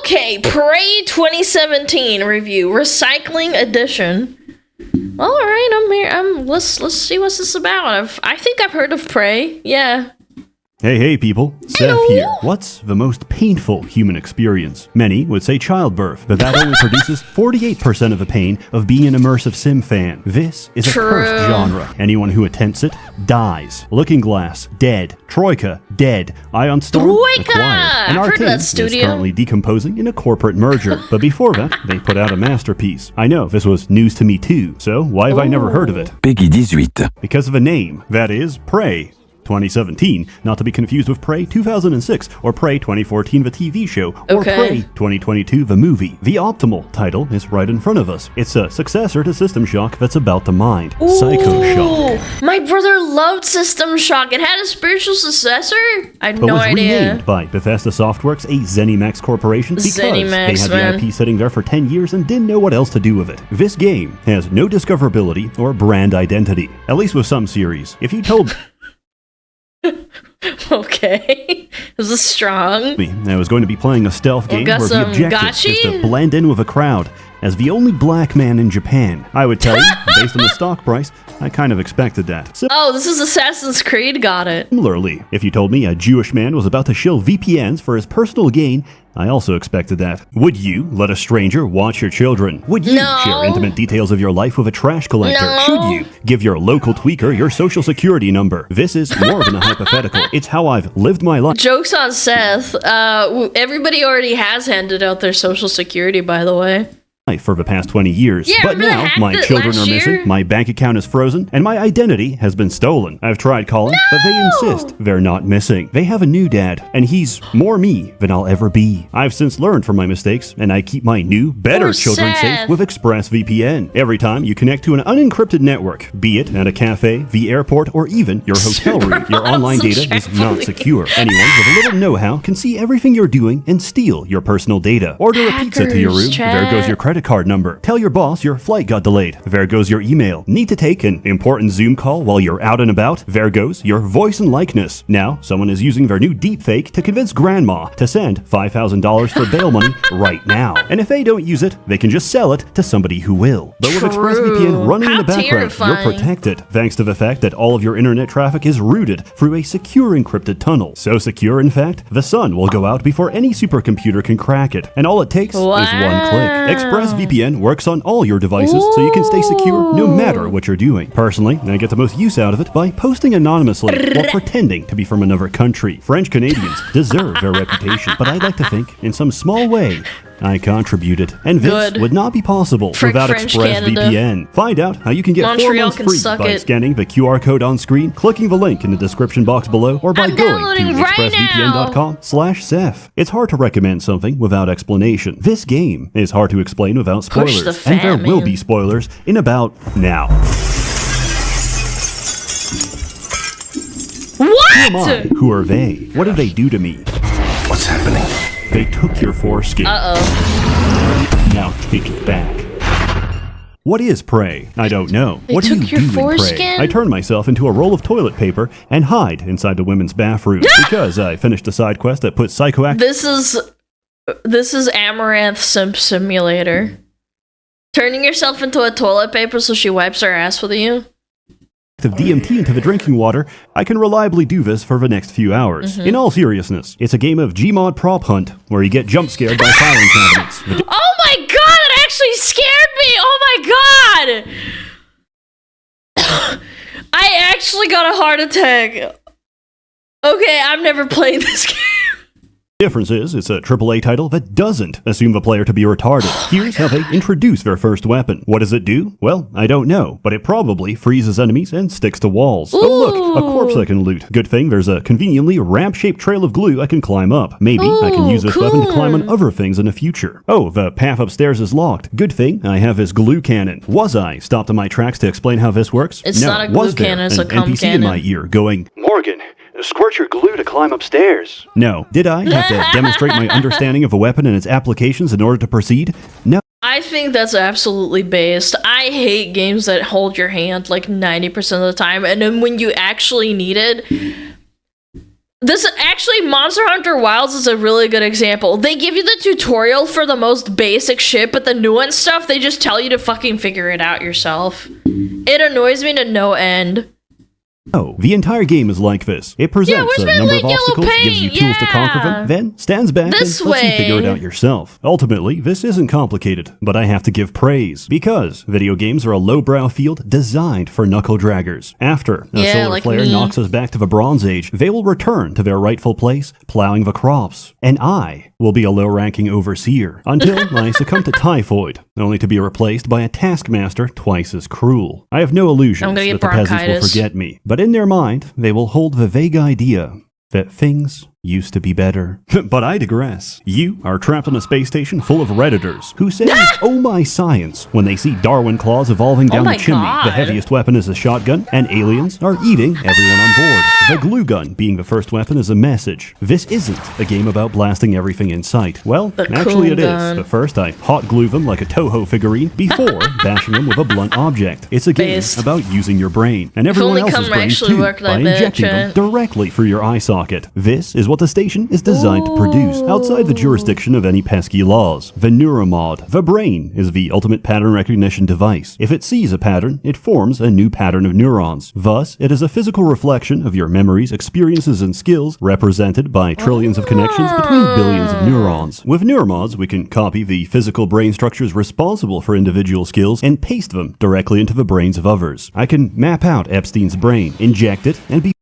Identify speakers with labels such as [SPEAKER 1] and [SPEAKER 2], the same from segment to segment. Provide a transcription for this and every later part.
[SPEAKER 1] Okay, Prey 2017 review, Recycling Edition. All right, I'm here. Let's see what's this about. I think I've heard of Prey. Yeah.
[SPEAKER 2] Hey people, Seth here. What's the most painful human experience? Many would say childbirth, but that only produces 48% of the pain of being an immersive sim fan. This is a cursed genre. Anyone who attempts it dies. Looking Glass, dead. Troika, dead. Ion Storm, acquired. And Arcane is currently decomposing in a corporate merger. But before that, they put out a masterpiece. I know, this was news to me too, so why have I never heard of it?
[SPEAKER 3] Peggy 18.
[SPEAKER 2] Because of a name, that is, Prey 2017, not to be confused with Prey 2006, or Prey 2014, the TV show, or Prey 2022, the movie. The optimal title is right in front of us. It's a successor to System Shock that's about to mind. Psychoscope.
[SPEAKER 1] My brother loved System Shock. It had a spiritual successor? I had no idea.
[SPEAKER 2] But was renamed by Bethesda Softworks, a ZeniMax corporation, because they had the IP sitting there for 10 years and didn't know what else to do with it. This game has no discoverability or brand identity, at least with some series. If you told
[SPEAKER 1] okay, this is strong.
[SPEAKER 2] I was going to be playing a stealth game where the objective is to blend in with a crowd as the only black man in Japan. I would tell you, based on the stock price, I kind of expected that.
[SPEAKER 1] Oh, this is Assassin's Creed, got it.
[SPEAKER 2] Similarly, if you told me a Jewish man was about to shill VPNs for his personal gain, I also expected that. Would you let a stranger watch your children? Would you share intimate details of your life with a trash collector? Should you give your local tweaker your social security number? This is more than a hypothetical. It's how I've lived my life.
[SPEAKER 1] Joke's on Seth. Everybody already has handed out their social security, by the way.
[SPEAKER 2] For the past 20 years.
[SPEAKER 1] Yeah,
[SPEAKER 2] but now my children are missing, my bank account is frozen, and my identity has been stolen. I've tried calling, but they insist they're not missing. They have a new dad, and he's more me than I'll ever be. I've since learned from my mistakes, and I keep my new, better children safe with ExpressVPN. Every time you connect to an unencrypted network, be it at a cafe, the airport, or even your hotel room, your online data is not secure. Anyone with a little know-how can see everything you're doing and steal your personal data. Order a pizza to your room, there goes your credit card number. Tell your boss your flight got delayed. There goes your email. Need to take an important Zoom call while you're out and about? There goes your voice and likeness. Now, someone is using their new deepfake to convince grandma to send $5,000 for bail money right now. And if they don't use it, they can just sell it to somebody who will. But with ExpressVPN running in the background, you're protected, thanks to the fact that all of your internet traffic is routed through a secure encrypted tunnel. So secure, in fact, the sun will go out before any supercomputer can crack it. And all it takes is one click. ExpressVPN works on all your devices, so you can stay secure no matter what you're doing. Personally, I get the most use out of it by posting anonymously while pretending to be from another country. French Canadians deserve their reputation, but I'd like to think, in some small way, I contributed. And this would not be possible without ExpressVPN. Find out how you can get 4 months free by scanning the QR code on screen, clicking the link in the description box below, or by going to expressvpn.com/Seth. It's hard to recommend something without explanation. This game is hard to explain without spoilers, and there will be spoilers in about now.
[SPEAKER 1] What?
[SPEAKER 2] Who am I? Who are they? What did they do to me?
[SPEAKER 3] What's happening?
[SPEAKER 2] They took your foreskin. Now take it back. What is Prey? I don't know. What do you do in Prey? I turn myself into a roll of toilet paper and hide inside the women's bathroom because I finished a side quest that put psychoactive.
[SPEAKER 1] This is Amaranth Simp Simulator. Turning yourself into a toilet paper so she wipes her ass with you.
[SPEAKER 2] Of DMT into the drinking water, I can reliably do this for the next few hours. In all seriousness, it's a game of Gmod prop hunt where you get jump scared by filing cabinets.
[SPEAKER 1] Oh my god, that actually scared me! Oh my god! I actually got a heart attack. Okay, I've never played this game.
[SPEAKER 2] Difference is, it's a AAA title that doesn't assume the player to be retarded. Here's how they introduce their first weapon. What does it do? Well, I don't know, but it probably freezes enemies and sticks to walls. Oh look, a corpse I can loot. Good thing there's a conveniently ramp-shaped trail of glue I can climb up. Maybe I can use this weapon to climb on other things in the future. Oh, the path upstairs is locked. Good thing I have this glue cannon. Was I stopped in my tracks to explain how this works?
[SPEAKER 1] It's not a glue cannon, it's a cum
[SPEAKER 2] NPC
[SPEAKER 1] cannon.
[SPEAKER 2] in my ear going, Morgan, squirt your glue to climb upstairs. No. Did I have to demonstrate my understanding of a weapon and its applications in order to proceed? No.
[SPEAKER 1] I think that's absolutely based. I hate games that hold your hand like 90% of the time, and then when you actually need it. Monster Hunter Wilds is a really good example. They give you the tutorial for the most basic shit, but the nuanced stuff, they just tell you to fucking figure it out yourself. It annoys me to no end.
[SPEAKER 2] Oh, the entire game is like this. It presents a number of obstacles, gives you tools to conquer them, then stands back and lets you figure it out yourself. Ultimately, this isn't complicated, but I have to give praise, because video games are a lowbrow field designed for knuckle draggers. After a solar flare knocks us back to the Bronze Age, they will return to their rightful place, plowing the crops. And I will be a low-ranking overseer, until I succumb to typhoid, only to be replaced by a taskmaster twice as cruel. I have no illusions that the peasants will forget me, but in their mind, they will hold the vague idea that things used to be better. But I digress. You are trapped on a space station full of Redditors who say, oh my science, when they see Darwin claws evolving down the chimney. The heaviest weapon is a shotgun, and aliens are eating everyone on board. The glue gun being the first weapon is a message. This isn't a game about blasting everything in sight. Well, actually it is. But first I hot glue them like a Toho figurine before bashing them with a blunt object. It's a game about using your brain, and everyone else's brains too, by injecting them directly through your eye socket. This is what the station is designed to produce, outside the jurisdiction of any pesky laws. The neuromod. The brain is the ultimate pattern recognition device. If it sees a pattern, it forms a new pattern of neurons. Thus, it is a physical reflection of your memories, experiences, and skills, represented by trillions of connections between billions of neurons. With neuromods, we can copy the physical brain structures responsible for individual skills and paste them directly into the brains of others. I can map out Epstein's brain, inject it, and be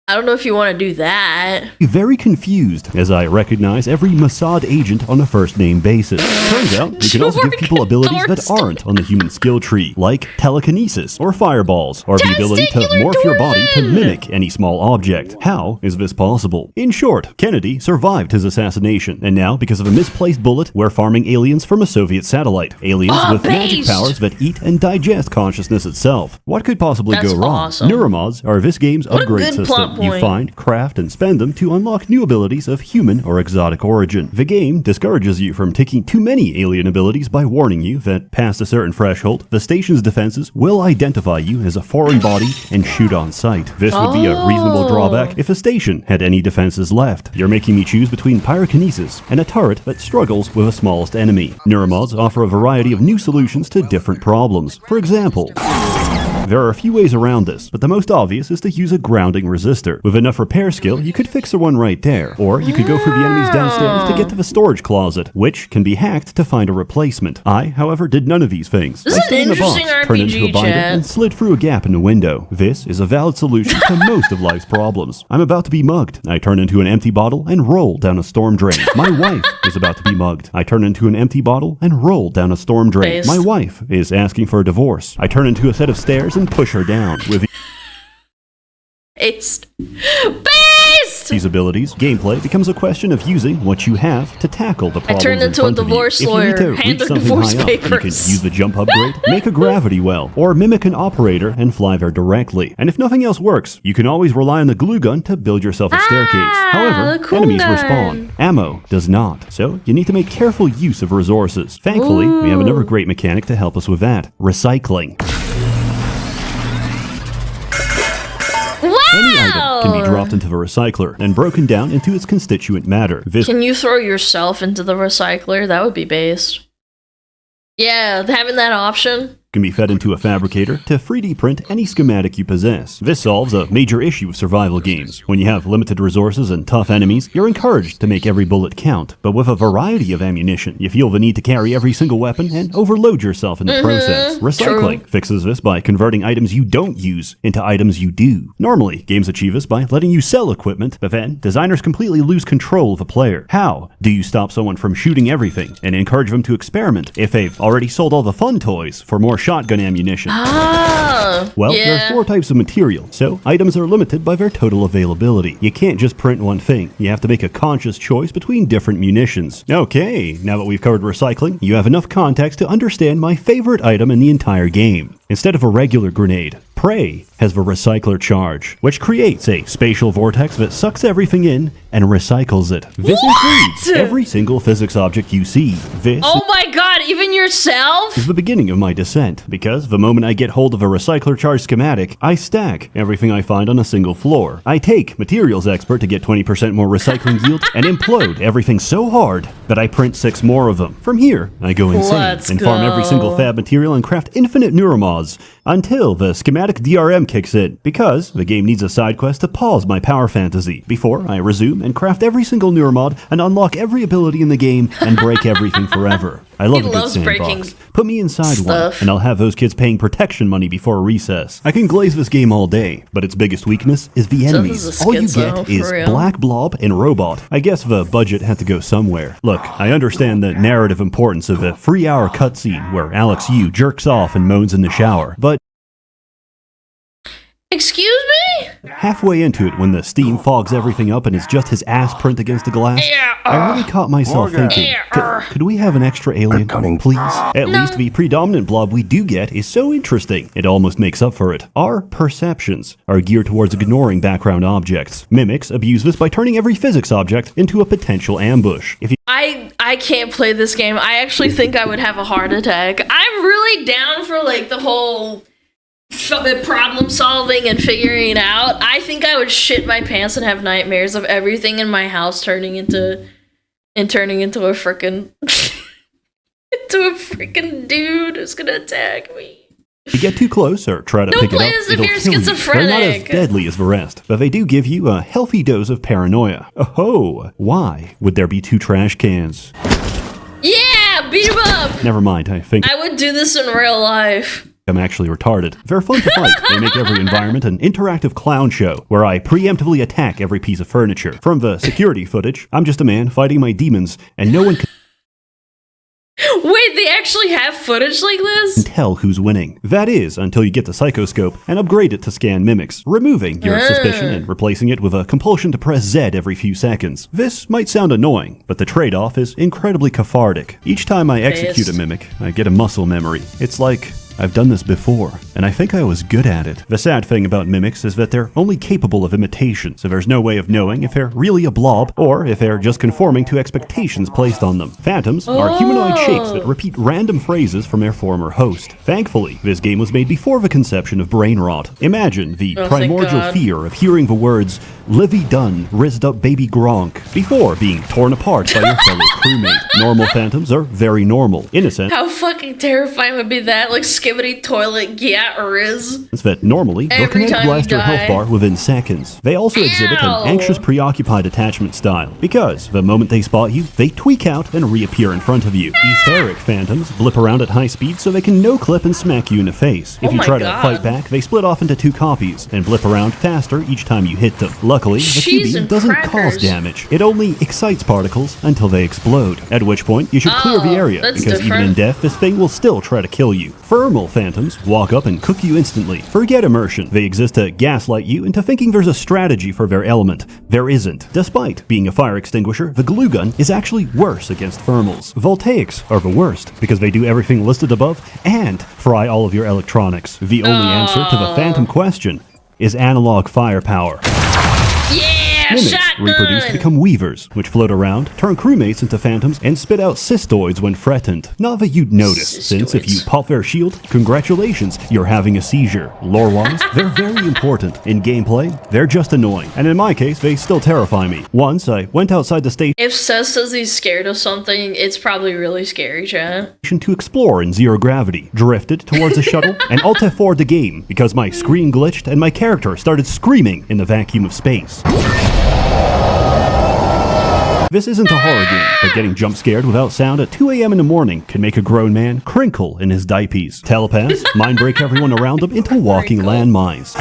[SPEAKER 1] I don't know if you want to do that.
[SPEAKER 2] very confused as I recognize every Mossad agent on a first-name basis. Turns out, you can also give people abilities that aren't on the human skill tree, like telekinesis, or fireballs, or the ability to morph your body to mimic any small object. How is this possible? In short, Kennedy survived his assassination, and now, because of a misplaced bullet, we're farming aliens from a Soviet satellite. Aliens with magic powers that eat and digest consciousness itself. What could possibly go wrong?
[SPEAKER 1] Awesome.
[SPEAKER 2] Neuromods are this game's upgrade system. You find, craft, and spend them to unlock new abilities of human or exotic origin. The game discourages you from taking too many alien abilities by warning you that, past a certain threshold, the station's defenses will identify you as a foreign body and shoot on sight. This would be a reasonable drawback if a station had any defenses left. You're making me choose between pyrokinesis and a turret that struggles with the smallest enemy. Neuromods offer a variety of new solutions to different problems. For example, there are a few ways around this, but the most obvious is to use a grounding resistor. With enough repair skill, you could fix the one right there. Or you could go through the enemies downstairs to get to the storage closet, which can be hacked to find a replacement. I, however, did none of these things.
[SPEAKER 1] This is an interesting RPG,
[SPEAKER 2] turned into a binder, and slid through a gap in the window. This is a valid solution to most of life's problems. I'm about to be mugged. I turn into an empty bottle and roll down a storm drain. My wife is about to be mugged. I turn into an empty bottle and roll down a storm drain. My wife is asking for a divorce. I turn into a set of stairs and push her down. With
[SPEAKER 1] Based!
[SPEAKER 2] these abilities, gameplay becomes a question of using what you have to tackle the problems.
[SPEAKER 1] I turned into a divorce lawyer.
[SPEAKER 2] If you need to reach something high up, you can use the jump upgrade, make a gravity well, or mimic an operator and fly there directly. And if nothing else works, you can always rely on the glue gun to build yourself a staircase. However, enemies respawn. Ammo does not. So you need to make careful use of resources. Thankfully, we have another great mechanic to help us with that. Recycling. Any item can be dropped into the recycler and broken down into its constituent matter.
[SPEAKER 1] Can you throw yourself into the recycler? That would be based. Yeah, having that option.
[SPEAKER 2] Can be fed into a fabricator to 3D print any schematic you possess. This solves a major issue with survival games. When you have limited resources and tough enemies, you're encouraged to make every bullet count. But with a variety of ammunition, you feel the need to carry every single weapon and overload yourself in the process. Recycling fixes this by converting items you don't use into items you do. Normally, games achieve this by letting you sell equipment, but then designers completely lose control of a player. How do you stop someone from shooting everything and encourage them to experiment if they've already sold all the fun toys for more shotgun ammunition? Well, there are 4 types of material, so items are limited by their total availability. You can't just print one thing. You have to make a conscious choice between different munitions. Okay, now that we've covered recycling, you have enough context to understand my favorite item in the entire game. Instead of a regular grenade, Prey has the recycler charge, which creates a spatial vortex that sucks everything in and recycles it. This includes every single physics object you see. This
[SPEAKER 1] Oh my god, even yourself?
[SPEAKER 2] is the beginning of my descent, because the moment I get hold of a recycler charge schematic, I stack everything I find on a single floor. I take Materials Expert to get 20% more recycling yield and implode everything so hard that I print 6 more of them. From here, I go insane
[SPEAKER 1] Let's
[SPEAKER 2] and farm every single
[SPEAKER 1] go.
[SPEAKER 2] fab material and craft infinite neuromoths until the schematic DRM kicks in, because the game needs a side quest to pause my power fantasy before I resume and craft every single neuromod and unlock every ability in the game and break everything forever. I love
[SPEAKER 1] He
[SPEAKER 2] a good
[SPEAKER 1] loves breaking
[SPEAKER 2] sandbox. Put me inside one,
[SPEAKER 1] stuff.
[SPEAKER 2] and I'll have those kids paying protection money before recess. I can glaze this game all day, but its biggest weakness is the enemies.
[SPEAKER 1] is a
[SPEAKER 2] All you
[SPEAKER 1] schizo,
[SPEAKER 2] get
[SPEAKER 1] for
[SPEAKER 2] is
[SPEAKER 1] real.
[SPEAKER 2] Black Blob and Robot. I guess the budget had to go somewhere. Look, I understand the narrative importance of a 3-hour cutscene where Alex Yu jerks off and moans in the shower, but
[SPEAKER 1] Excuse me?
[SPEAKER 2] halfway into it, when the steam fogs everything up and it's just his ass print against the glass, I really caught myself
[SPEAKER 3] Morgan.
[SPEAKER 2] thinking, could we have an extra alien,
[SPEAKER 3] coming.
[SPEAKER 2] please? At least the predominant blob we do get is so interesting, it almost makes up for it. Our perceptions are geared towards ignoring background objects. Mimics abuse this by turning every physics object into a potential ambush. If you
[SPEAKER 1] I can't play this game. I actually think I would have a heart attack. I'm really down for like the whole problem solving and figuring it out. I think I would shit my pants and have nightmares of everything in my house turning into a freaking dude who's gonna attack me.
[SPEAKER 2] If you get too close or try to
[SPEAKER 1] Don't
[SPEAKER 2] pick it
[SPEAKER 1] play
[SPEAKER 2] up,
[SPEAKER 1] as if
[SPEAKER 2] it'll
[SPEAKER 1] you're
[SPEAKER 2] kill you. They're not as
[SPEAKER 1] schizophrenic.
[SPEAKER 2] deadly as the rest, but they do give you a healthy dose of paranoia. Oh, why would there be 2 trash cans?
[SPEAKER 1] Yeah, beat him up.
[SPEAKER 2] Never mind, I think
[SPEAKER 1] I would do this in real life.
[SPEAKER 2] I'm actually retarded. They're fun to fight. They make every environment an interactive clown show where I preemptively attack every piece of furniture. From the security footage, I'm just a man fighting my demons, and no one can
[SPEAKER 1] Wait, they actually have footage like this?
[SPEAKER 2] tell who's winning. That is, until you get the Psychoscope and upgrade it to scan mimics, removing your suspicion and replacing it with a compulsion to press Z every few seconds. This might sound annoying, but the trade-off is incredibly cathartic. Each time I execute a mimic, I get a muscle memory. It's like I've done this before, and I think I was good at it. The sad thing about mimics is that they're only capable of imitation, so there's no way of knowing if they're really a blob or if they're just conforming to expectations placed on them. Phantoms are humanoid shapes that repeat random phrases from their former host. Thankfully, this game was made before the conception of brain rot. Imagine the
[SPEAKER 1] thank
[SPEAKER 2] primordial
[SPEAKER 1] God.
[SPEAKER 2] fear of hearing the words "Livy Dunn, rizzed up baby Gronk" before being torn apart by your fellow crewmate. Normal phantoms are very normal, innocent,
[SPEAKER 1] How fucking terrifying would be that? Like skibbity toilet, yeah, Riz.
[SPEAKER 2] that normally they'll
[SPEAKER 1] Every
[SPEAKER 2] connect
[SPEAKER 1] time you
[SPEAKER 2] blast your health
[SPEAKER 1] die.
[SPEAKER 2] bar within seconds. They also exhibit
[SPEAKER 1] Ow.
[SPEAKER 2] an anxious, preoccupied attachment style, because the moment they spot you, they tweak out and reappear in front of you. Etheric phantoms blip around at high speed so they can no-clip and smack you in the face. If
[SPEAKER 1] Oh
[SPEAKER 2] you
[SPEAKER 1] my
[SPEAKER 2] try
[SPEAKER 1] God.
[SPEAKER 2] to fight back, they split off into 2 copies and blip around faster each time you hit them. Luckily, the
[SPEAKER 1] Cheese
[SPEAKER 2] QB
[SPEAKER 1] and
[SPEAKER 2] doesn't
[SPEAKER 1] crackers.
[SPEAKER 2] cause damage. It only excites particles until they explode, at which point you should clear the
[SPEAKER 1] Oh,
[SPEAKER 2] area,
[SPEAKER 1] that's
[SPEAKER 2] because even in
[SPEAKER 1] different.
[SPEAKER 2] death, this thing will still try to kill you. Thermal phantoms walk up and cook you instantly. Forget immersion. They exist to gaslight you into thinking there's a strategy for their element. There isn't. Despite being a fire extinguisher, the glue gun is actually worse against thermals. Voltaics are the worst, because they do everything listed above and fry all of your electronics. The only answer to the phantom question is analog firepower.
[SPEAKER 1] Yeah,
[SPEAKER 2] Mimics
[SPEAKER 1] shotgun.
[SPEAKER 2] reproduce to become weavers, which float around, turn crewmates into phantoms, and spit out cystoids when threatened. Not that you'd notice, since if you
[SPEAKER 1] Cystoids.
[SPEAKER 2] pop their shield, congratulations, you're having a seizure. Lore-wise, they're very important. In gameplay, they're just annoying. And in my case, they still terrify me. Once, I went outside the station
[SPEAKER 1] If Seth says he's scared of something, it's probably really scary, chat.
[SPEAKER 2] to explore in zero gravity, drifted towards a shuttle, and alt-F4'd the game because my screen glitched and my character started screaming in the vacuum of space. This isn't a horror game, but getting jump scared without sound at 2 a.m. in the morning can make a grown man crinkle in his diapers. Telepaths mind break everyone around them into walking
[SPEAKER 1] Crinkle.
[SPEAKER 2] landmines.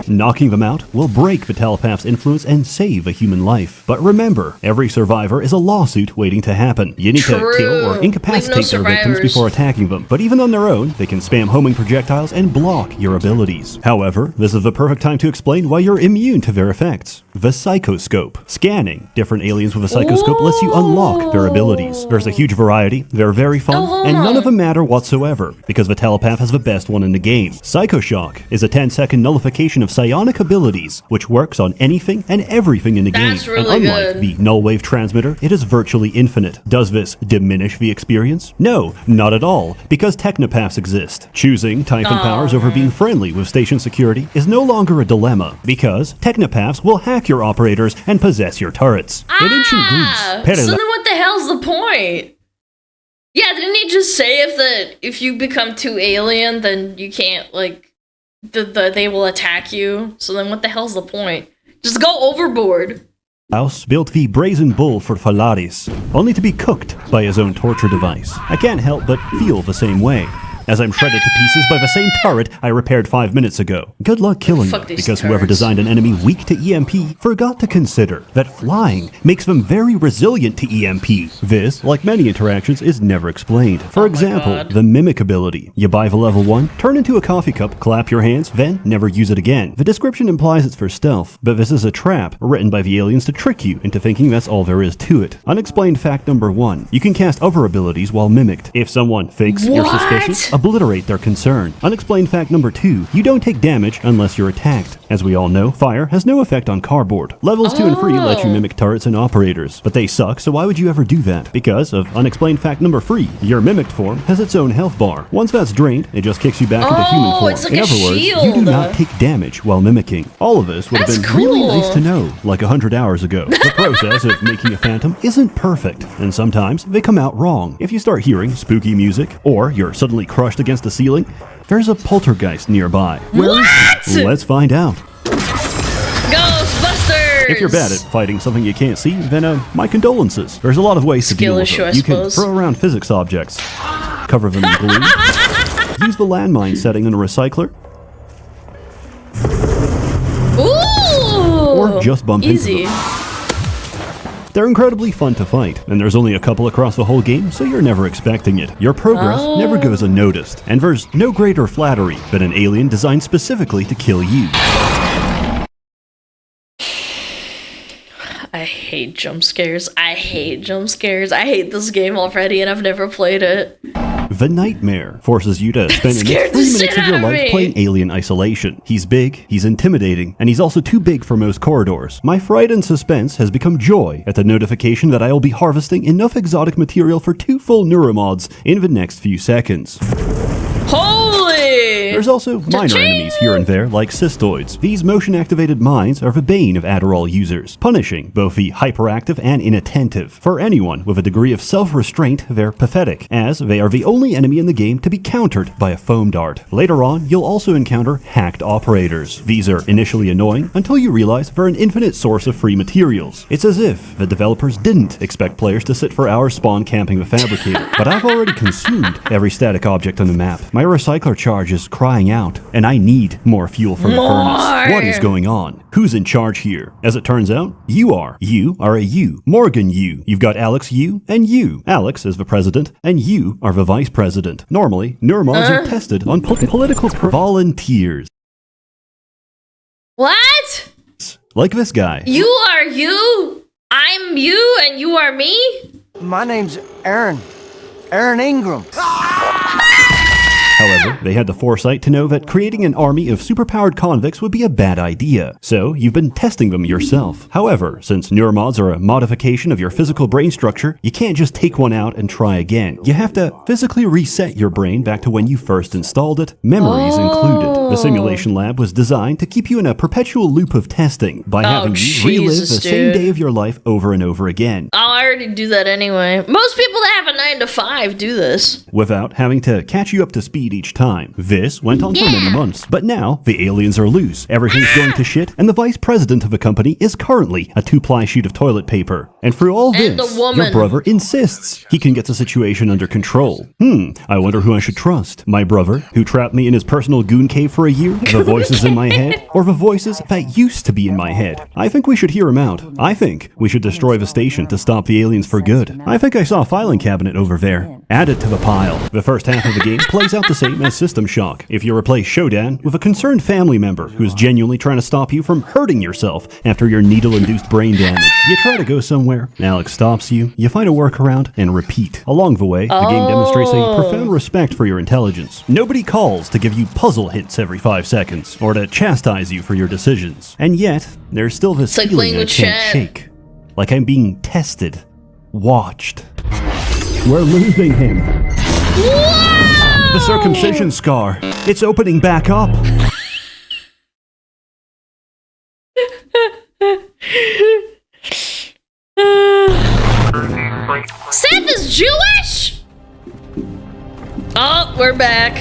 [SPEAKER 2] Knocking them out will break the telepath's influence and save a human life. But remember, every survivor is a lawsuit waiting to happen. You need to kill or incapacitate their victims before attacking them. But even on their own, they can spam homing projectiles and block your abilities. However, this is the perfect time to explain why you're immune to their effects. The Psychoscope. Scanning different aliens with a Psychoscope lets you unlock their abilities. There's a huge variety, they're very fun, and none of them matter whatsoever, because the telepath has the best one in the game. Psychoshock is a 10-second nullification of psionic abilities, which works on anything and everything in the game.
[SPEAKER 1] Really
[SPEAKER 2] and unlike the null wave transmitter, it is virtually infinite. Does this diminish the experience? No, not at all, because technopaths exist. Choosing Typhon powers over being friendly with station security is no longer a dilemma, because technopaths will hack your operators and possess your turrets. In ancient Greece,
[SPEAKER 1] so then what the hell's the point? Yeah, didn't he just say if you become too alien, then you can't, like, they will attack you? So then what the hell's the point? Just go overboard.
[SPEAKER 2] Klaus built the brazen bull for Phalaris, only to be cooked by his own torture device. I can't help but feel the same way, as I'm shredded to pieces by the same turret I repaired 5 minutes ago. Good luck killing them, because whoever designed an enemy weak to EMP forgot to consider that flying makes them very resilient to EMP. This, like many interactions, is never explained. For example, the mimic ability. You buy the level 1, turn into a coffee cup, clap your hands, then never use it again. The description implies it's for stealth, but this is a trap written by the aliens to trick you into thinking that's all there is to it. Unexplained fact number 1. You can cast other abilities while mimicked. If someone thinks you're suspicious, obliterate their concern. Unexplained fact number 2. You don't take damage unless you're attacked. As we all know, fire has no effect on cardboard. Levels 2 and 3 let you mimic turrets and operators, but they suck, so why would you ever do that? Because of unexplained fact number 3. Your mimicked form has its own health bar. Once that's drained, it just kicks you back into human form.
[SPEAKER 1] It's like
[SPEAKER 2] in other words, you do not take damage while mimicking. All of this would have been really nice to know, like 100 hours ago. The process of making a phantom isn't perfect, and sometimes they come out wrong. If you start hearing spooky music, or you're suddenly crushed against the ceiling, there's a poltergeist nearby.
[SPEAKER 1] What?
[SPEAKER 2] Let's find out.
[SPEAKER 1] Ghostbusters!
[SPEAKER 2] If you're bad at fighting something you can't see, then my condolences. There's a lot of ways to deal with it. You can throw around physics objects, cover them in glue, use the landmine setting in a recycler, or just bump into them. They're incredibly fun to fight, and there's only a couple across the whole game, so you're never expecting it. Your progress never goes unnoticed, and there's no greater flattery than an alien designed specifically to kill you.
[SPEAKER 1] I hate jump scares. I hate jump scares. I hate this game already, and I've never played it.
[SPEAKER 2] The Nightmare forces you to spend the next 3 minutes of your life playing Alien Isolation. He's big, he's intimidating, and he's also too big for most corridors. My fright and suspense has become joy at the notification that I will be harvesting enough exotic material for 2 full neuromods in the next few seconds. There's also minor enemies here and there, like cystoids. These motion-activated mines are the bane of Adderall users, punishing both the hyperactive and inattentive. For anyone with a degree of self-restraint, they're pathetic, as they are the only enemy in the game to be countered by a foam dart. Later on, you'll also encounter hacked operators. These are initially annoying until you realize they're an infinite source of free materials. It's as if the developers didn't expect players to sit for hours spawn camping the fabricator. But I've already consumed every static object on the map. My recycler charge is crying out, and I need more fuel from the furnace. What is going on? Who's in charge here? As it turns out, you are. You are a you. Morgan you. You've got Alex you and you. Alex is the president, and you are the vice president. Normally, neuromods are tested on political volunteers.
[SPEAKER 1] What?
[SPEAKER 2] Like this guy.
[SPEAKER 1] You are you, I'm you, and you are me?
[SPEAKER 4] My name's Aaron. Aaron Ingram.
[SPEAKER 2] However, they had the foresight to know that creating an army of superpowered convicts would be a bad idea, so you've been testing them yourself. However, since neuromods are a modification of your physical brain structure, you can't just take one out and try again. You have to physically reset your brain back to when you first installed it, memories included. The simulation lab was designed to keep you in a perpetual loop of testing by having you relive the same day of your life over and over again.
[SPEAKER 1] Oh, I already do that anyway. Most people that have a 9 to 5 do this.
[SPEAKER 2] Without having to catch you up to speed succeed each time. This went on for many
[SPEAKER 1] Yeah.
[SPEAKER 2] months, but now the aliens are loose, everything's going to shit, and the vice president of the company is currently a 2-ply sheet of toilet paper. And through all
[SPEAKER 1] And
[SPEAKER 2] this,
[SPEAKER 1] a woman.
[SPEAKER 2] your brother insists he can get the situation under control. I wonder who I should trust. My brother, who trapped me in his personal goon cave for a year? The voices in my head? Or the voices that used to be in my head? I think we should hear him out. I think we should destroy the station to stop the aliens for good. I think I saw a filing cabinet over there. Add it to the pile. The first half of the game plays out the same as System Shock. If you replace Shodan with a concerned family member who's genuinely trying to stop you from hurting yourself after your needle-induced brain damage, you try to go somewhere, Alex stops you, you find a workaround, and repeat. Along the way, the game demonstrates a profound respect for your intelligence. Nobody calls to give you puzzle hits every 5 seconds, or to chastise you for your decisions. And yet, there's still this
[SPEAKER 1] like
[SPEAKER 2] feeling
[SPEAKER 1] playing
[SPEAKER 2] I
[SPEAKER 1] with
[SPEAKER 2] can't
[SPEAKER 1] chat.
[SPEAKER 2] shake. Like I'm being tested. Watched. We're losing him.
[SPEAKER 1] Whoa!
[SPEAKER 2] The circumcision scar. It's opening back up.
[SPEAKER 1] Seth is Jewish? Oh, we're back.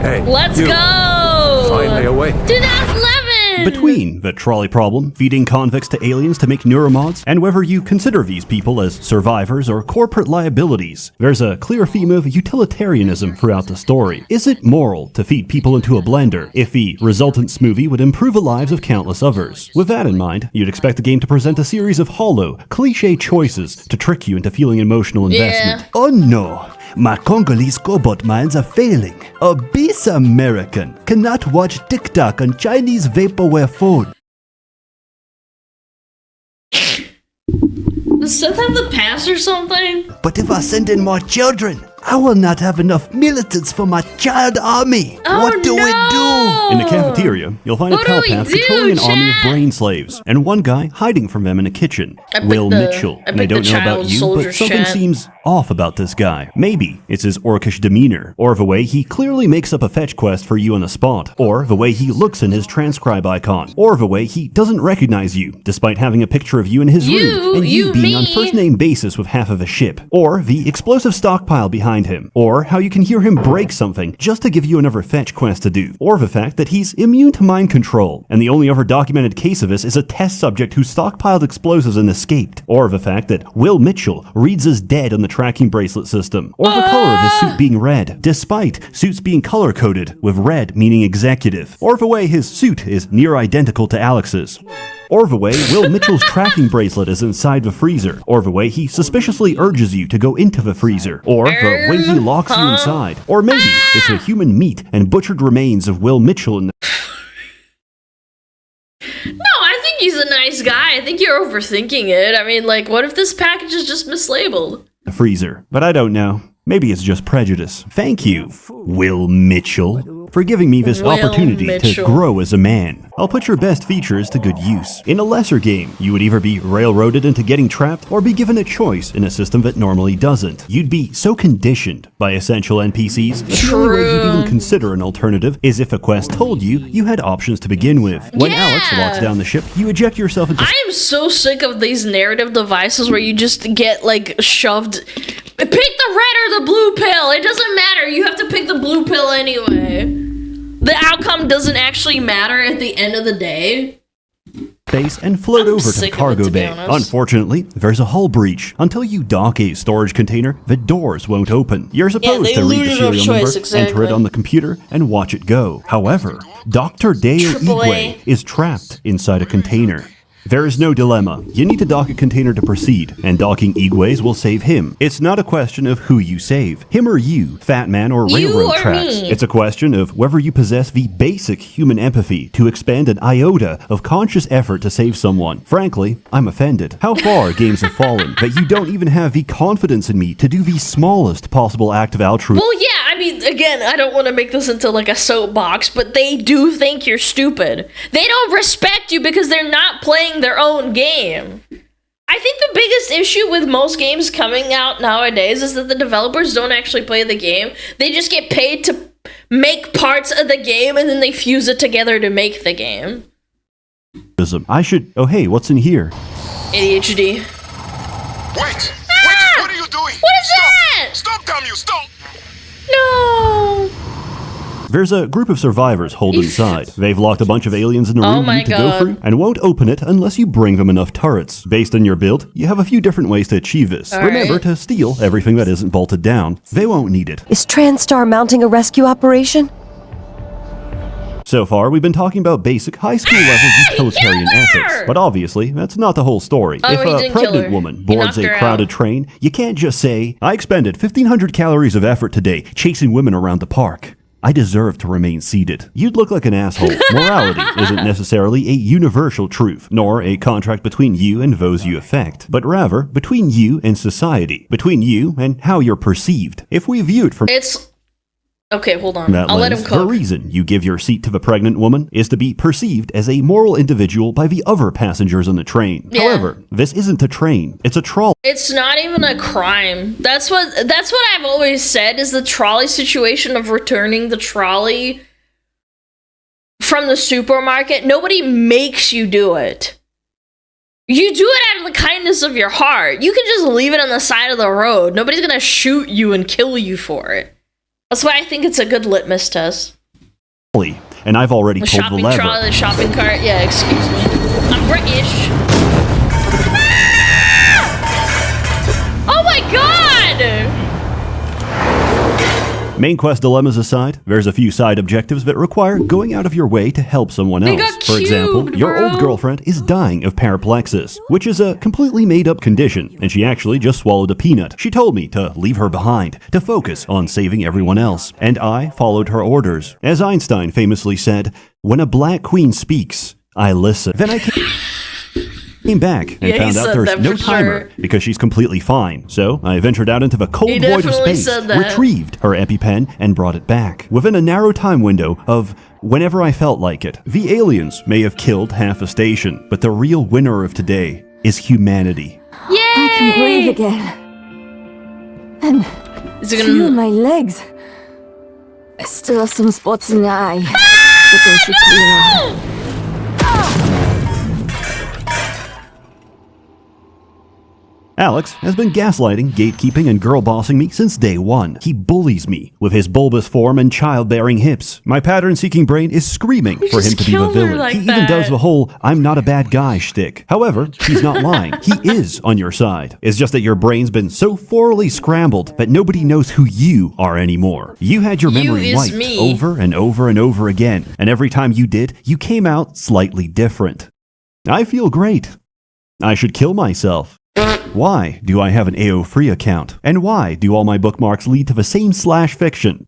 [SPEAKER 3] Hey,
[SPEAKER 1] Let's
[SPEAKER 3] you.
[SPEAKER 1] go!
[SPEAKER 3] Finally awake.
[SPEAKER 1] 2011!
[SPEAKER 2] Between the trolley problem, feeding convicts to aliens to make neuromods, and whether you consider these people as survivors or corporate liabilities, there's a clear theme of utilitarianism throughout the story. Is it moral to feed people into a blender if the resultant smoothie would improve the lives of countless others? With that in mind, you'd expect the game to present a series of hollow, cliché choices to trick you into feeling emotional investment.
[SPEAKER 1] Yeah.
[SPEAKER 2] Oh no! My Congolese cobalt minds are failing. A base American cannot watch TikTok on Chinese vaporware phone.
[SPEAKER 1] Does Seth have the pass or something?
[SPEAKER 2] But if I send in more children, I will not have enough militants for my child army.
[SPEAKER 1] Oh,
[SPEAKER 2] What do we do? In the cafeteria, you'll find a
[SPEAKER 1] What do we
[SPEAKER 2] telepath
[SPEAKER 1] do,
[SPEAKER 2] controlling an army of
[SPEAKER 1] chat?
[SPEAKER 2] brain slaves, and one guy hiding from them in a kitchen.
[SPEAKER 1] I picked
[SPEAKER 2] Will
[SPEAKER 1] the-
[SPEAKER 2] Mitchell.
[SPEAKER 1] I
[SPEAKER 2] And I
[SPEAKER 1] picked
[SPEAKER 2] don't
[SPEAKER 1] the
[SPEAKER 2] know about
[SPEAKER 1] child
[SPEAKER 2] you,
[SPEAKER 1] soldier
[SPEAKER 2] but something
[SPEAKER 1] chat.
[SPEAKER 2] seems off about this guy. Maybe it's his orcish demeanor, or the way he clearly makes up a fetch quest for you on the spot, or the way he looks in his transcribe icon, or the way he doesn't recognize you, despite having a picture of you in his room, and you being on
[SPEAKER 1] me.
[SPEAKER 2] first name basis with half of a ship, or the explosive stockpile behind him, or how you can hear him break something just to give you another fetch quest to do, or the fact that he's immune to mind control, and the only other documented case of this is a test subject who stockpiled explosives and escaped, or the fact that Will Mitchell reads as dead on the tracking bracelet system, or the color of his suit being red, despite suits being color-coded with red meaning executive, or the way his suit is near identical to Alex's. Or the way Will Mitchell's tracking bracelet is inside the freezer. Or the way he suspiciously urges you to go into the freezer. Or the way he locks you inside. Or maybe it's the human meat and butchered remains of Will Mitchell in the
[SPEAKER 1] No, I think he's a nice guy. I think you're overthinking it. I mean, like, what if this package is just mislabeled?
[SPEAKER 2] freezer. But I don't know. Maybe it's just prejudice. Thank you, Will Mitchell, for giving me this
[SPEAKER 1] Will
[SPEAKER 2] opportunity to
[SPEAKER 1] Mitchell.
[SPEAKER 2] grow as a man. I'll put your best features to good use. In a lesser game, you would either be railroaded into getting trapped or be given a choice in a system that normally doesn't. You'd be so conditioned by essential NPCs that the only way you'd even consider an alternative is if a quest told you you had options to begin with. When Alex
[SPEAKER 1] Yeah.
[SPEAKER 2] locks down the ship, you eject yourself into
[SPEAKER 1] I am so sick of these narrative devices where you just get, like, shoved. Pick the red or the blue pill. It doesn't matter. You have to pick the blue pill anyway. The outcome doesn't actually matter at the end of the day.
[SPEAKER 2] space and float
[SPEAKER 1] I'm
[SPEAKER 2] over to the
[SPEAKER 1] sick of it,
[SPEAKER 2] cargo
[SPEAKER 1] to be
[SPEAKER 2] bay.
[SPEAKER 1] honest.
[SPEAKER 2] Unfortunately, there's a hull breach. Until you dock a storage container, the doors won't open. You're supposed
[SPEAKER 1] they
[SPEAKER 2] to read the
[SPEAKER 1] lose
[SPEAKER 2] serial
[SPEAKER 1] no
[SPEAKER 2] number,
[SPEAKER 1] choice,
[SPEAKER 2] enter it
[SPEAKER 1] exactly.
[SPEAKER 2] on the computer, and watch it go. However, Dr. Deo
[SPEAKER 1] Triple A.
[SPEAKER 2] Igwe is trapped inside a container. There is no dilemma. You need to dock a container to proceed, and docking Igwe's will save him. It's not a question of who you save, him or you, Fat Man or
[SPEAKER 1] You
[SPEAKER 2] Railroad
[SPEAKER 1] or
[SPEAKER 2] Tracks.
[SPEAKER 1] me.
[SPEAKER 2] It's a question of whether you possess the basic human empathy to expand an iota of conscious effort to save someone. Frankly, I'm offended. How far games have fallen that you don't even have the confidence in me to do the smallest possible act of altruism.
[SPEAKER 1] Well, yeah, I mean, again, I don't want to make this into like a soapbox, but they do think you're stupid. They don't respect you because they're not playing their own game. I think the biggest issue with most games coming out nowadays is that the developers don't actually play the game. They just get paid to make parts of the game and then they fuse it together to make the game.
[SPEAKER 2] I should. Oh, hey, what's in here?
[SPEAKER 1] ADHD.
[SPEAKER 5] Wait!
[SPEAKER 1] Ah!
[SPEAKER 5] What are you doing?
[SPEAKER 1] What is
[SPEAKER 5] Stop!
[SPEAKER 1] that?
[SPEAKER 5] Stop, damn you! Stop!
[SPEAKER 1] No!
[SPEAKER 2] There's a group of survivors holed inside. They've locked a bunch of aliens in a room
[SPEAKER 1] my
[SPEAKER 2] you need to go
[SPEAKER 1] God.
[SPEAKER 2] through and won't open it unless you bring them enough turrets. Based on your build, you have a few different ways to achieve this.
[SPEAKER 1] All
[SPEAKER 2] Remember
[SPEAKER 1] right.
[SPEAKER 2] to steal everything that isn't bolted down. They won't need it.
[SPEAKER 5] Is TranStar mounting a rescue operation?
[SPEAKER 2] So far, we've been talking about basic high school level utilitarian
[SPEAKER 1] killed her!
[SPEAKER 2] ethics. But obviously, that's not the whole story.
[SPEAKER 1] Oh,
[SPEAKER 2] If
[SPEAKER 1] he
[SPEAKER 2] a
[SPEAKER 1] didn't kill
[SPEAKER 2] pregnant
[SPEAKER 1] her.
[SPEAKER 2] woman
[SPEAKER 1] He
[SPEAKER 2] boards
[SPEAKER 1] knocked
[SPEAKER 2] a
[SPEAKER 1] her
[SPEAKER 2] crowded
[SPEAKER 1] out.
[SPEAKER 2] train, you can't just say, I expended 1,500 calories of effort today chasing women around the park. I deserve to remain seated. You'd look like an asshole. Morality isn't necessarily a universal truth, nor a contract between you and those you affect, but rather between you and society, between you and how you're perceived. If we view it from
[SPEAKER 1] It's okay. Hold on.
[SPEAKER 2] that
[SPEAKER 1] I'll let
[SPEAKER 2] lens,
[SPEAKER 1] him
[SPEAKER 2] the
[SPEAKER 1] cook.
[SPEAKER 2] reason you give your seat to the pregnant woman is to be perceived as a moral individual by the other passengers on the train.
[SPEAKER 1] Yeah.
[SPEAKER 2] However, this isn't a train, it's a trolley.
[SPEAKER 1] It's not even a crime. That's what I've always said is the trolley situation of returning the trolley from the supermarket. Nobody makes you do it. You do it out of the kindness of your heart. You can just leave it on the side of the road. Nobody's gonna shoot you and kill you for it. That's why I think it's a good litmus test.
[SPEAKER 2] And I've already
[SPEAKER 1] The
[SPEAKER 2] pulled the
[SPEAKER 1] shopping
[SPEAKER 2] lever.
[SPEAKER 1] trolley, the shopping cart. Yeah, excuse me. I'm British. Oh my god!
[SPEAKER 2] Main quest dilemmas aside, there's a few side objectives that require going out of your way to help someone
[SPEAKER 1] They
[SPEAKER 2] else.
[SPEAKER 1] got
[SPEAKER 2] For example,
[SPEAKER 1] cubed,
[SPEAKER 2] your
[SPEAKER 1] bro.
[SPEAKER 2] old girlfriend is dying of paraplexis, which is a completely made-up condition, and she actually just swallowed a peanut. She told me to leave her behind, to focus on saving everyone else, and I followed her orders. As Einstein famously said, when a black queen speaks, I listen. Then I came back and
[SPEAKER 1] Yeah, he
[SPEAKER 2] found out
[SPEAKER 1] said
[SPEAKER 2] there's
[SPEAKER 1] that
[SPEAKER 2] no
[SPEAKER 1] for
[SPEAKER 2] timer
[SPEAKER 1] sure.
[SPEAKER 2] because she's completely fine. So I ventured out into the cold
[SPEAKER 1] He
[SPEAKER 2] void of
[SPEAKER 1] definitely
[SPEAKER 2] space,
[SPEAKER 1] said that.
[SPEAKER 2] retrieved her EpiPen, and brought it back. Within a narrow time window of whenever I felt like it. The aliens may have killed half a station, but the real winner of today is humanity.
[SPEAKER 1] Yay!
[SPEAKER 5] I can breathe again. And
[SPEAKER 1] Is it
[SPEAKER 5] feel
[SPEAKER 1] gonna?
[SPEAKER 5] my legs. I still have some spots in the eye, but they should clear up.
[SPEAKER 2] Alex has been gaslighting, gatekeeping, and girl-bossing me since day one. He bullies me with his bulbous form and childbearing hips. My pattern-seeking brain is screaming for him
[SPEAKER 1] just
[SPEAKER 2] to be the
[SPEAKER 1] killed her
[SPEAKER 2] villain.
[SPEAKER 1] like
[SPEAKER 2] He even
[SPEAKER 1] that.
[SPEAKER 2] does the whole "I'm not a bad guy" shtick. However, he's not lying. He is on your side. It's just that your brain's been so thoroughly scrambled that nobody knows who you are anymore. You had your
[SPEAKER 1] You
[SPEAKER 2] memory
[SPEAKER 1] is
[SPEAKER 2] wiped
[SPEAKER 1] me.
[SPEAKER 2] over and over and over again, and every time you did, you came out slightly different. I feel great. I should kill myself. Why do I have an AO free account? And why do all my bookmarks lead to the same slash fiction?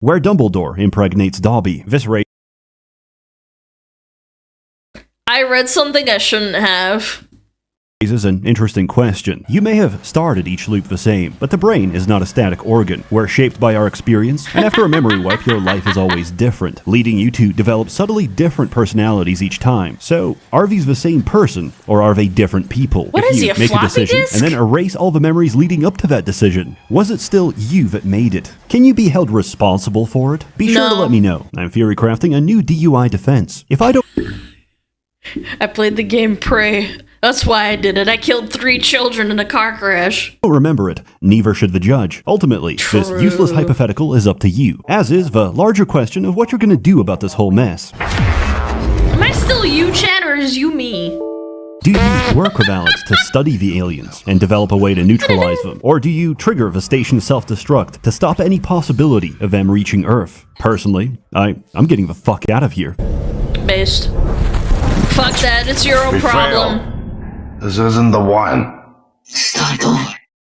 [SPEAKER 2] Where Dumbledore impregnates Dobby. This
[SPEAKER 1] I read something I shouldn't have.
[SPEAKER 2] raises an interesting question. You may have started each loop the same, but the brain is not a static organ. We're shaped by our experience, and after a memory wipe, your life is always different, leading you to develop subtly different personalities each time. So, are these the same person, or are they different people?
[SPEAKER 1] What
[SPEAKER 2] If
[SPEAKER 1] is
[SPEAKER 2] you
[SPEAKER 1] he, a
[SPEAKER 2] make a
[SPEAKER 1] floppy
[SPEAKER 2] decision
[SPEAKER 1] disk?
[SPEAKER 2] and then erase all the memories leading up to that decision, was it still you that made it? Can you be held responsible for it? Be sure to
[SPEAKER 1] No.
[SPEAKER 2] let me know. I'm theory crafting a new DUI defense. If I don't
[SPEAKER 1] I played the game Prey. That's why I did it. I killed 3 children in a car crash.
[SPEAKER 2] remember it, neither should the judge. Ultimately, this
[SPEAKER 1] True.
[SPEAKER 2] useless hypothetical is up to you, as is the larger question of what you're going to do about this whole mess.
[SPEAKER 1] Am I still you, Chad, or is you me?
[SPEAKER 2] Do you work with Alex to study the aliens and develop a way to neutralize them? Or do you trigger the station's self-destruct to stop any possibility of them reaching Earth? Personally, I'm getting the fuck out of here.
[SPEAKER 1] Based. Fuck that. It's your own
[SPEAKER 3] We
[SPEAKER 1] problem.
[SPEAKER 3] failed. This isn't the one.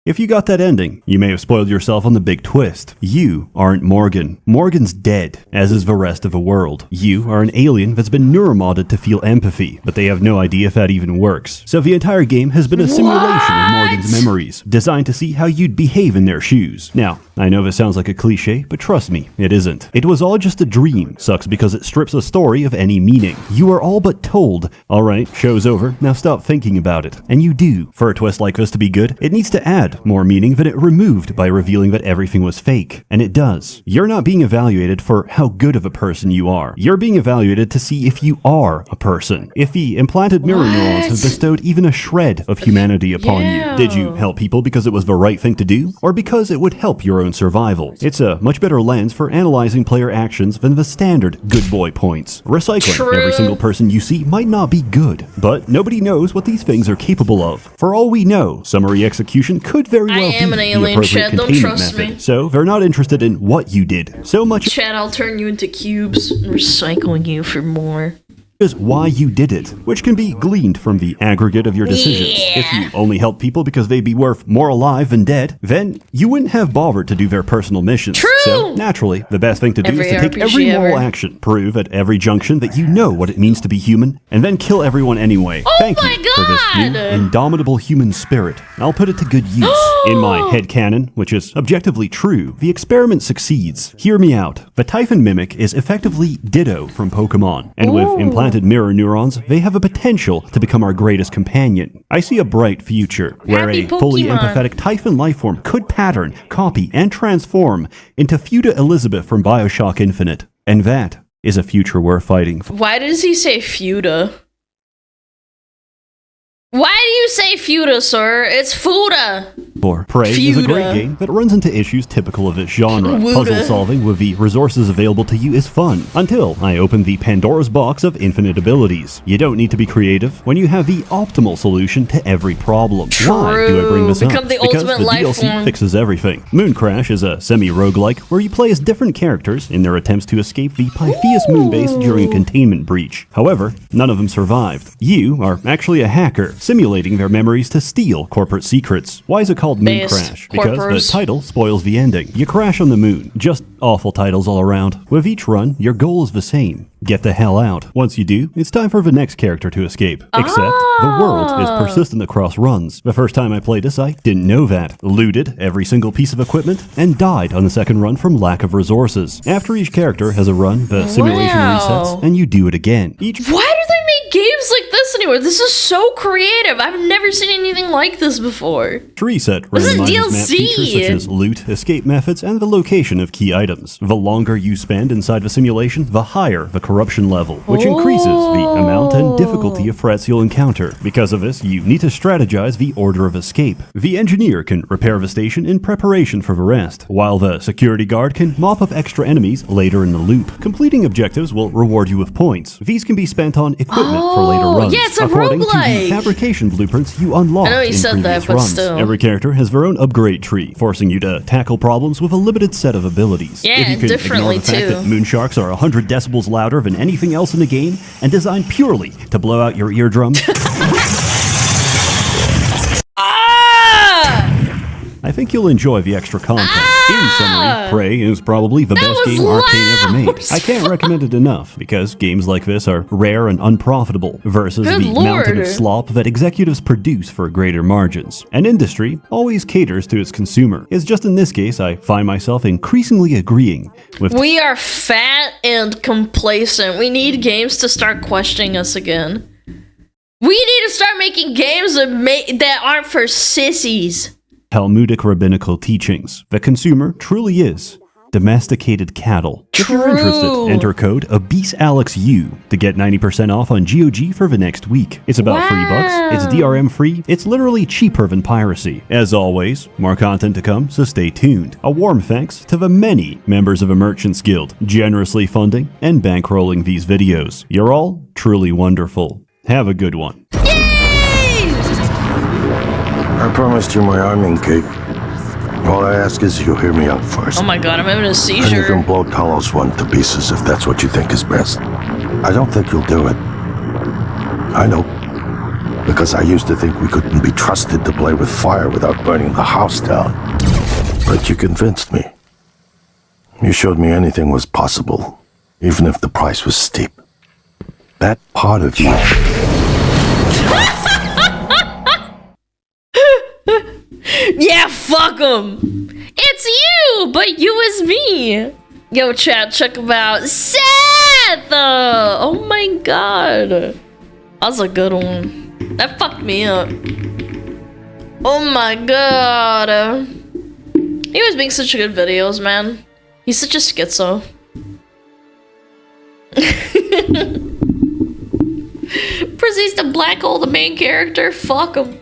[SPEAKER 2] If you got that ending, you may have spoiled yourself on the big twist. You aren't Morgan. Morgan's dead, as is the rest of the world. You are an alien that's been neuromodded to feel empathy, but they have no idea if that even works. So the entire game has been a simulation of Morgan's memories, designed to see how you'd behave in their shoes. Now, I know this sounds like a cliche, but trust me, it isn't. It was all just a dream. Sucks because it strips a story of any meaning. You are all but told, alright, show's over, now stop thinking about it. And you do. For a twist like this to be good, it needs to add had more meaning than it removed by revealing that everything was fake. And it does. You're not being evaluated for how good of a person you are. You're being evaluated to see if you are a person. If the implanted mirror neurons have bestowed even a shred of humanity upon you, did you help people because it was the right thing to do? Or because it would help your own survival? It's a much better lens for analyzing player actions than the standard good boy points. Recycling every single person you see might not be good, but nobody knows what these things are capable of. For all we know, summary execution could very well be the appropriate containment method. So they're not interested in what you did so much.
[SPEAKER 1] Chad, I'll turn you into cubes and recycling you for more.
[SPEAKER 2] Is why you did it, which can be gleaned from the aggregate of your decisions. If you only help people because they'd be worth more alive than dead, then you wouldn't have bothered to do their personal missions.
[SPEAKER 1] True!
[SPEAKER 2] So, naturally, the best thing to do is to take every moral action, prove at every junction that you know what it means to be human, and then kill everyone anyway. Thank you for this new, indomitable human spirit. I'll put it to good use. In my headcanon, which is objectively true, the experiment succeeds. Hear me out. The Typhon mimic is effectively Ditto from Pokemon, and with implanted mirror neurons, they have a potential to become our greatest companion. I see a bright future where a fully empathetic Typhon lifeform could pattern, copy, and transform into Fuda Elizabeth from Bioshock Infinite. And that is a future we're fighting for.
[SPEAKER 1] Why does he say Fuda? Why do you say Fuda, sir? It's Fuda!
[SPEAKER 2] Prey is a great game that runs into issues typical of its genre. Puzzle solving with the resources available to you is fun, until I open the Pandora's box of infinite abilities. You don't need to be creative when you have the optimal solution to every problem. Why do I bring this up? Because the DLC fixes everything. Moon Crash is a semi-roguelike where you play as different characters in their attempts to escape the Pythias moonbase during a containment breach. However, none of them survived. You are actually a hacker, simulating their memories to steal corporate secrets. Why is it called Moon Crash? Because the title spoils the ending. You crash on the moon. Just awful titles all around. With each run, your goal is the same. Get the hell out. Once you do, it's time for the next character to escape. Except, the world is persistent across runs. The first time I played this, I didn't know that. Looted every single piece of equipment, and died on the second run from lack of resources. After each character has a run, the simulation resets, and you do it again.
[SPEAKER 1] Why do they make games like this anymore? This is so creative. I've never seen anything like this before.
[SPEAKER 2] Reset randomizes map features such as loot, escape methods, and the location of key items. The longer you spend inside the simulation, the higher the corruption level, which increases the amount and difficulty of threats you'll encounter. Because of this, you need to strategize the order of escape. The engineer can repair the station in preparation for the rest, while the security guard can mop up extra enemies later in the loop. Completing objectives will reward you with points. These can be spent on equipment for later runs, according to the fabrication blueprints you unlocked in previous runs. Every character has their own upgrade tree, forcing you to tackle problems with a limited set of abilities.
[SPEAKER 1] Yeah,
[SPEAKER 2] if you can ignore the fact that moonsharks are 100 decibels louder than anything else in the game, and designed purely to blow out your eardrums, I think you'll enjoy the extra content. In summary, Prey is probably the best game Arcane ever made. I can't recommend it enough, because games like this are rare and unprofitable, versus the mountain of slop that executives produce for greater margins. An industry always caters to its consumer. It's just in this case, I find myself increasingly agreeing with...
[SPEAKER 1] We are fat and complacent. We need games to start questioning us again. We need to start making games that aren't for sissies.
[SPEAKER 2] Talmudic rabbinical teachings. The consumer truly is domesticated cattle. If you're interested, enter code ObeseAlexU to get 90% off on GOG for the next week. It's about $3, it's DRM free, it's literally cheaper than piracy. As always, more content to come, so stay tuned. A warm thanks to the many members of the Merchants Guild, generously funding and bankrolling these videos. You're all truly wonderful. Have a good one.
[SPEAKER 3] I promised you my arming cake. All I ask is you hear me out first.
[SPEAKER 1] Oh my god, I'm having a seizure.
[SPEAKER 3] And you can blow Talos one to pieces if that's what you think is best. I don't think you'll do it. I know. Because I used to think we couldn't be trusted to play with fire without burning the house down. But you convinced me. You showed me anything was possible, even if the price was steep. That part of you...
[SPEAKER 1] Yeah, fuck them. It's you, but you is me. Yo, chat, check him out. Seth! Oh my god. That was a good one. That fucked me up. Oh my god. He was making such good videos, man. He's such a schizo. Proceeds to black hole the main character. Fuck him.